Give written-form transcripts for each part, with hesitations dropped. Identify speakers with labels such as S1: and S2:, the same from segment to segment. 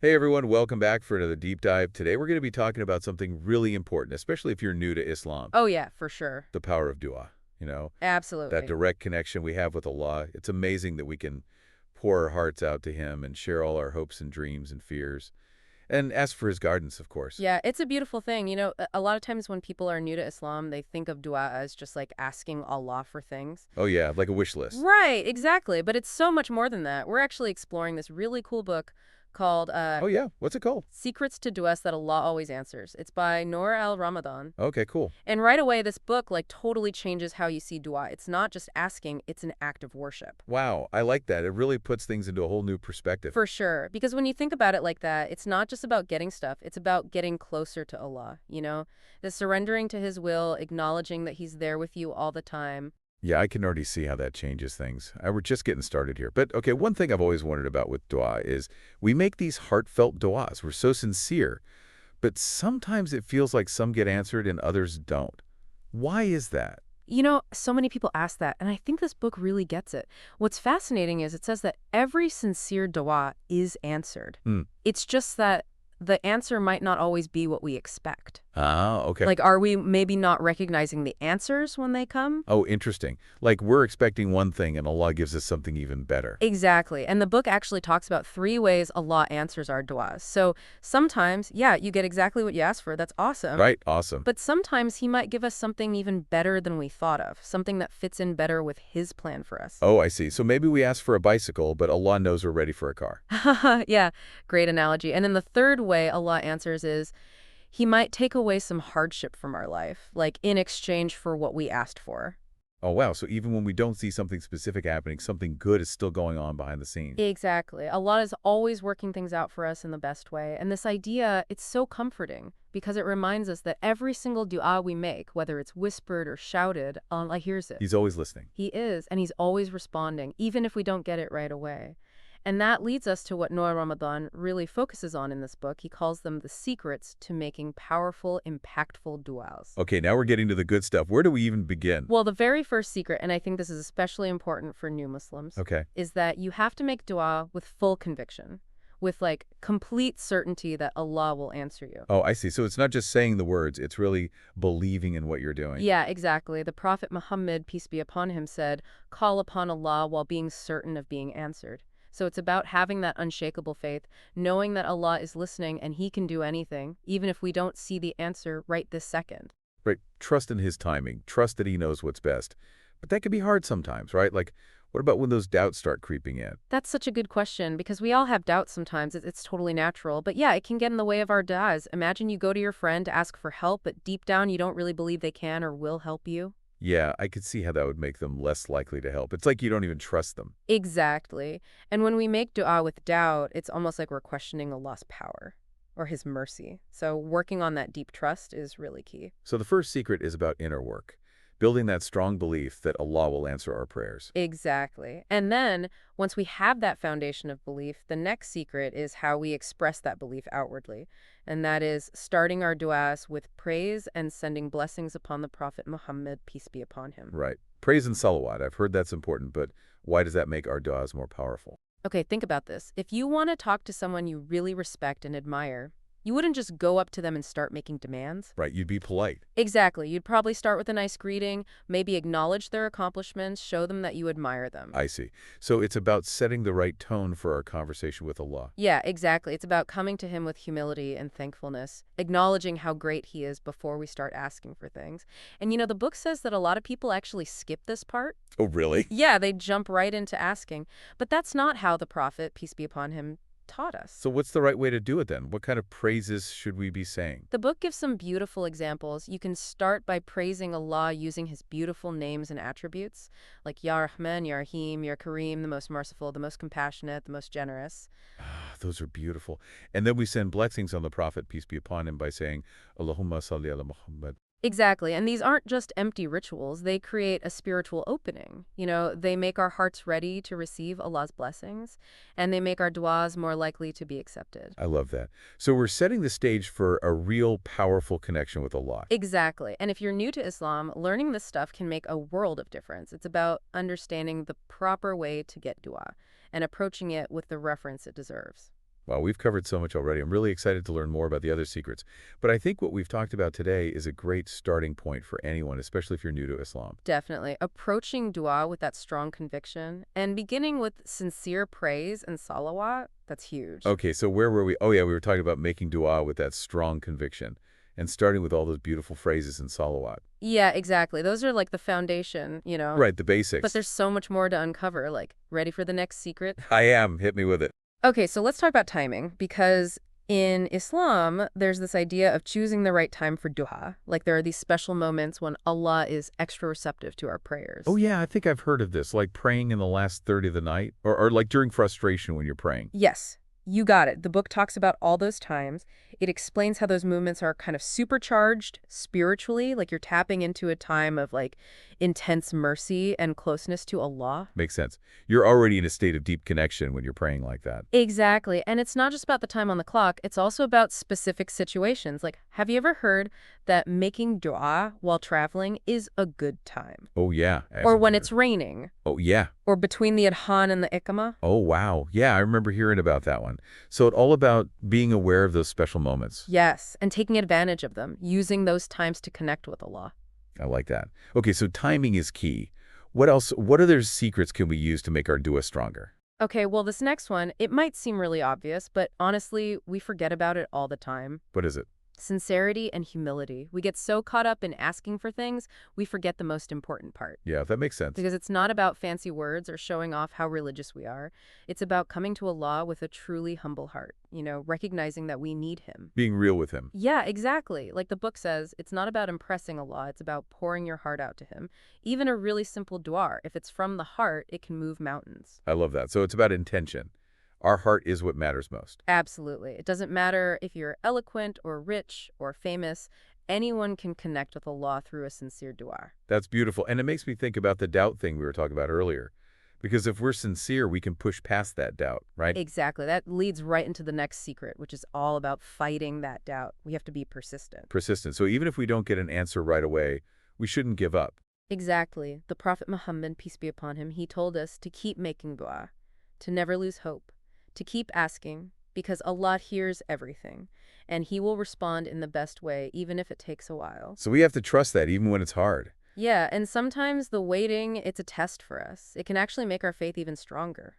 S1: Hey everyone, welcome back for another deep dive. Today we're going to be talking about something really important, especially if you're new to Islam,
S2: Oh, yeah, for sure.
S1: the power of dua. You know, that
S2: Absolutely.
S1: direct connection we have with Allah. It's amazing that we can pour our hearts out to Him and share all our hopes and dreams and fears, and ask for His guidance, of course.
S2: Yeah, it's a beautiful thing. A lot of times when people are new to Islam, they think of dua as just like asking Allah for things.
S1: Oh yeah, like a wish list.
S2: Right, exactly. But it's so much more than that. We're actually exploring this really cool book called
S1: Oh yeah, what's it called?
S2: Secrets to Duas That Allah Always Answers. It's by Noor Al-Ramadan.
S1: Okay, cool.
S2: And right away, this book like totally changes how you see dua. It's not just asking, it's an act of worship.
S1: Wow, I like that. It really puts things into a whole new perspective.
S2: For sure. Because when you think about it like that, it's not just about getting stuff, it's about getting closer to Allah, you know? The surrendering to His will, acknowledging that He's there with you all the time.
S1: Yeah, I can already see how that changes things. We're just getting started here. But okay, one thing I've always wondered about with dua is we make these heartfelt duas. We're so sincere, but sometimes it feels like some get answered and others don't. Why is that?
S2: So many people ask that, and I think this book really gets it. What's fascinating is it says that every sincere dua is answered.
S1: Hmm.
S2: It's just that the answer might not always be what we expect.
S1: Ah, okay.
S2: Like, are we maybe not recognizing the answers when they come?
S1: Oh, interesting. Like we're expecting one thing and Allah gives us something even better.
S2: Exactly. And the book actually talks about 3 ways Allah answers our du'as. So sometimes, yeah, you get exactly what you asked for. That's awesome.
S1: Right? Awesome.
S2: But sometimes He might give us something even better than we thought of, something that fits in better with His plan for us.
S1: Oh, I see. So maybe we ask for a bicycle, but Allah knows we're ready for a car.
S2: Yeah, great analogy. And then the third way Allah answers is He might take away some hardship from our life, like in exchange for what we asked for.
S1: Oh, wow. So even when we don't see something specific happening, something good is still going on behind the scenes.
S2: Exactly. Allah is always working things out for us in the best way. And this idea, it's so comforting because it reminds us that every single dua we make, whether it's whispered or shouted, Allah hears it.
S1: He's always listening.
S2: He is, and He's always responding, even if we don't get it right away. And that leads us to what Noor Al-Ramadan really focuses on in this book. He calls them the secrets to making powerful, impactful duas.
S1: Okay, now we're getting to the good stuff. Where do we even begin?
S2: Well, the very first secret, and I think this is especially important for new Muslims,
S1: Okay.
S2: is that you have to make dua with full conviction, with like complete certainty that Allah will answer you.
S1: Oh, I see. So it's not just saying the words, it's really believing in what you're doing.
S2: Yeah, exactly. The Prophet Muhammad, peace be upon him, said, "Call upon Allah while being certain of being answered." So it's about having that unshakable faith, knowing that Allah is listening and He can do anything, even if we don't see the answer right this second.
S1: Right. Trust in His timing. Trust that He knows what's best. But that can be hard sometimes, right? Like, what about when those doubts start creeping in?
S2: That's such a good question because we all have doubts sometimes. It's totally natural. But yeah, it can get in the way of our du'as. Imagine you go to your friend to ask for help, but deep down you don't really believe they can or will help you.
S1: Yeah, I could see how that would make them less likely to help. It's like you don't even trust them.
S2: Exactly. And when we make dua with doubt, it's almost like we're questioning Allah's power or His mercy. So working on that deep trust is really key.
S1: So the first secret is about inner work, building that strong belief that Allah will answer our prayers.
S2: Exactly. And then once we have that foundation of belief, the next secret is how we express that belief outwardly. And that is starting our du'as with praise and sending blessings upon the Prophet Muhammad, peace be upon him.
S1: Right. Praise and salawat. I've heard that's important, but why does that make our du'as more powerful?
S2: Okay, think about this. If you want to talk to someone you really respect and admire, you wouldn't just go up to them and start making demands.
S1: Right, you'd be polite.
S2: Exactly. You'd probably start with a nice greeting, maybe acknowledge their accomplishments, show them that you admire them.
S1: I see. So it's about setting the right tone for our conversation with Allah.
S2: Yeah, exactly. It's about coming to Him with humility and thankfulness, acknowledging how great He is before we start asking for things. And the book says that a lot of people actually skip this part.
S1: Oh, really?
S2: Yeah, they jump right into asking. But that's not how the Prophet, peace be upon him, taught us.
S1: So what's the right way to do it then? What kind of praises should we be saying?
S2: The book gives some beautiful examples. You can start by praising Allah using His beautiful names and attributes, like Ya Rahman, Ya Rahim, Ya Kareem, the most merciful, the most compassionate, the most generous.
S1: Ah, those are beautiful. And then we send blessings on the Prophet, peace be upon him, by saying, Allahumma salli ala Muhammad.
S2: Exactly. And these aren't just empty rituals. They create a spiritual opening. They make our hearts ready to receive Allah's blessings, and they make our du'as more likely to be accepted.
S1: I love that. So we're setting the stage for a real powerful connection with Allah.
S2: Exactly. And if you're new to Islam, learning this stuff can make a world of difference. It's about understanding the proper way to get du'a and approaching it with the reverence it deserves.
S1: Wow, we've covered so much already. I'm really excited to learn more about the other secrets. But I think what we've talked about today is a great starting point for anyone, especially if you're new to Islam.
S2: Definitely. Approaching dua with that strong conviction and beginning with sincere praise and salawat, that's huge.
S1: Okay, so where were we? Oh, yeah, we were talking about making dua with that strong conviction and starting with all those beautiful phrases in salawat.
S2: Yeah, exactly. Those are like the foundation.
S1: Right, the
S2: But
S1: basics.
S2: there's so much more to uncover. Like, ready for the next secret?
S1: I am. Hit me with it.
S2: Okay, so let's talk about timing because in Islam, there's this idea of choosing the right time for duha. Like there are these special moments when Allah is extra receptive to our
S1: Oh,
S2: prayers.
S1: yeah, I think I've heard of this, like praying in the last third of the night, or like during frustration when you're praying.
S2: Yes, you got it. The book talks about all those times. It explains how those movements are kind of supercharged spiritually, like you're tapping into a time of like intense mercy and closeness to Allah.
S1: Makes sense. You're already in a state of deep connection when you're praying like that.
S2: Exactly. And it's not just about the time on the clock, it's also about specific situations. Like, have you ever heard that making dua while traveling is a good time?
S1: Oh, yeah.
S2: Or when it's raining?
S1: Oh, yeah.
S2: Or between the adhan and the ikama?
S1: Oh, wow. Yeah, I remember hearing about that one. So it's all about being aware of those special moments.
S2: Yes, and taking advantage of them, using those times to connect with Allah.
S1: I like that. Okay, so timing is key. What else? What other secrets can we use to make our dua stronger?
S2: Okay, well, this next one, it might seem really obvious, but honestly, we forget about it all the time.
S1: What is it?
S2: Sincerity and humility. We get so caught up in asking for things, we forget the most important part.
S1: Yeah, that makes sense.
S2: Because it's not about fancy words or showing off how religious we are. It's about coming to Allah with a truly humble heart, recognizing that we need Him.
S1: Being real with him.
S2: Yeah, exactly. Like the book says, it's not about impressing Allah, it's about pouring your heart out to Him. Even a really simple dua, if it's from the heart, it can move mountains.
S1: I love that. So it's about intention. Our heart is what matters most.
S2: Absolutely. It doesn't matter if you're eloquent or rich or famous. Anyone can connect with Allah through a sincere dua.
S1: That's beautiful. And it makes me think about the doubt thing we were talking about earlier. Because if we're sincere, we can push past that doubt, right?
S2: Exactly. That leads right into the next secret, which is all about fighting that doubt. We have to be persistent.
S1: Persistent. So even if we don't get an answer right away, we shouldn't give up.
S2: Exactly. The Prophet Muhammad, peace be upon him, he told us to keep making dua, to never lose hope, to keep asking, because Allah hears everything, and He will respond in the best way, even if it takes a while.
S1: So we have to trust that even when it's hard.
S2: Yeah, and sometimes the waiting, it's a test for us. It can actually make our faith even stronger.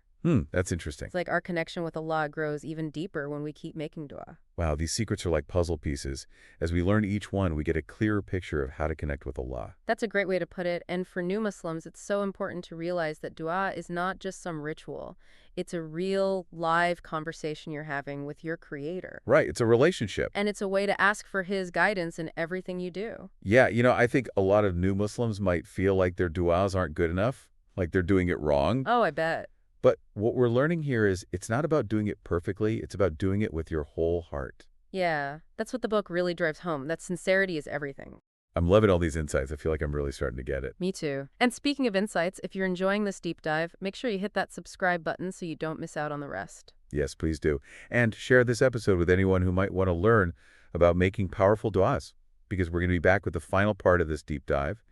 S1: That's interesting.
S2: It's like our connection with Allah grows even deeper when we keep making dua.
S1: Wow, these secrets are like puzzle pieces. As we learn each one, we get a clearer picture of how to connect with Allah.
S2: That's a great way to put it, and for new Muslims, it's so important to realize that dua is not just some ritual. It's a real, live conversation you're having with your Creator.
S1: Right, it's a relationship.
S2: And it's a way to ask for His guidance in everything you do.
S1: Yeah, I think a lot of new Muslims might feel like their duas aren't good enough, like they're doing it wrong.
S2: Oh, I bet.
S1: But what we're learning here is it's not about doing it perfectly, it's about doing it with your whole heart.
S2: Yeah, that's what the book really drives home, that sincerity is everything.
S1: I'm loving all these insights. I feel like I'm really starting to get it.
S2: Me too. And speaking of insights, if you're enjoying this deep dive, make sure you hit that subscribe button so you don't miss out on the rest.
S1: Yes, please do. And share this episode with anyone who might want to learn about making powerful duas, because we're going to be back with the final part of this deep dive,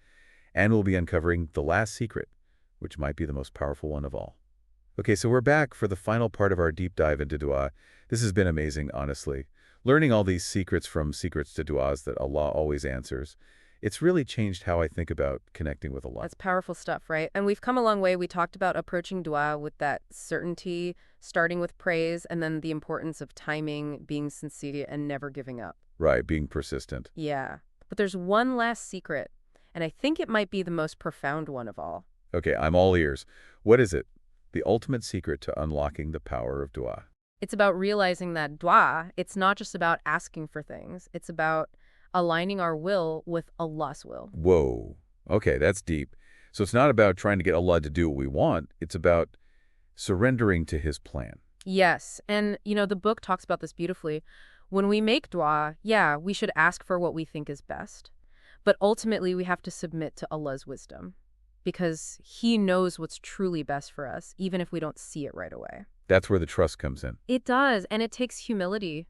S1: and we'll be uncovering the last secret, which might be the most powerful one of all. Okay, so we're back for the final part of our deep dive into dua. This has been amazing, honestly. Learning all these secrets from secrets to duas that Allah always answers, it's really changed how I think about connecting with Allah.
S2: That's powerful stuff, right? And we've come a long way. We talked about approaching dua with that certainty, starting with praise, and then the importance of timing, being sincere, and never giving up.
S1: Right, being persistent.
S2: Yeah. But there's one last secret, and I think it might be the most profound one of all.
S1: Okay, I'm all ears. What is it? The ultimate secret to unlocking the power of dua.
S2: It's about realizing that dua, it's not just about asking for things. It's about aligning our will with Allah's will.
S1: Whoa. Okay, that's deep. So it's not about trying to get Allah to do what we want. It's about surrendering to His plan.
S2: Yes. And, the book talks about this beautifully. When we make dua, yeah, we should ask for what we think is best. But ultimately, we have to submit to Allah's wisdom, because He knows what's truly best for us, even if we don't see it right away.
S1: That's where the trust comes in.
S2: It does, and it takes humility,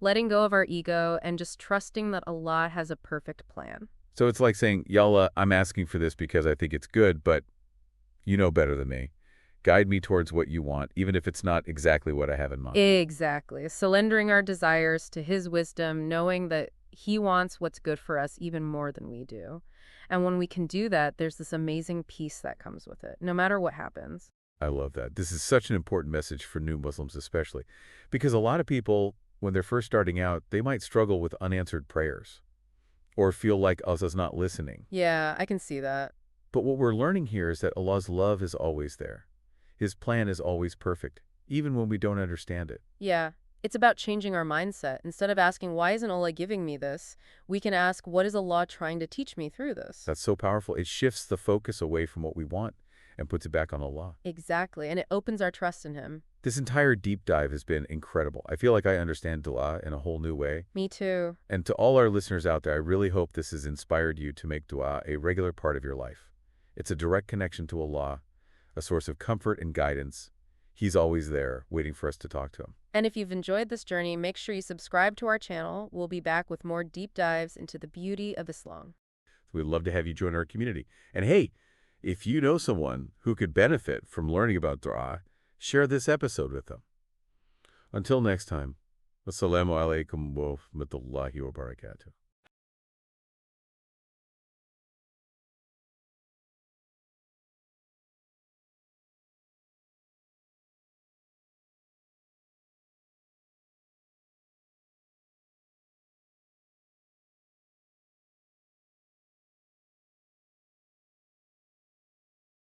S2: letting go of our ego and just trusting that Allah has a perfect plan.
S1: So it's like saying, Ya Allah, I'm asking for this because I think it's good, but you know better than me. Guide me towards what you want, even if it's not exactly what I have in mind.
S2: Exactly. Surrendering our desires to his wisdom, knowing that he wants what's good for us even more than we do. And when we can do that, there's this amazing peace that comes with it, no matter what happens.
S1: I love that. This is such an important message for new Muslims especially, because a lot of people, when they're first starting out, they might struggle with unanswered prayers or feel like Allah's not listening.
S2: Yeah, I can see that.
S1: But what we're learning here is that Allah's love is always there. His plan is always perfect, even when we don't understand it.
S2: Yeah. It's about changing our mindset. Instead of asking, why isn't Allah giving me this? We can ask, what is Allah trying to teach me through this?
S1: That's so powerful. It shifts the focus away from what we want and puts it back on Allah.
S2: Exactly. And it opens our trust in him.
S1: This entire deep dive has been incredible. I feel like I understand dua in a whole new way.
S2: Me too.
S1: And to all our listeners out there, I really hope this has inspired you to make dua a regular part of your life. It's a direct connection to Allah, a source of comfort and guidance. He's always there, waiting for us to talk to him.
S2: And if you've enjoyed this journey, make sure you subscribe to our channel. We'll be back with more deep dives into the beauty of Islam.
S1: We'd love to have you join our community. And hey, if you know someone who could benefit from learning about dua, share this episode with them. Until next time, Assalamu alaikum wa rahmatullahi wa barakatuh.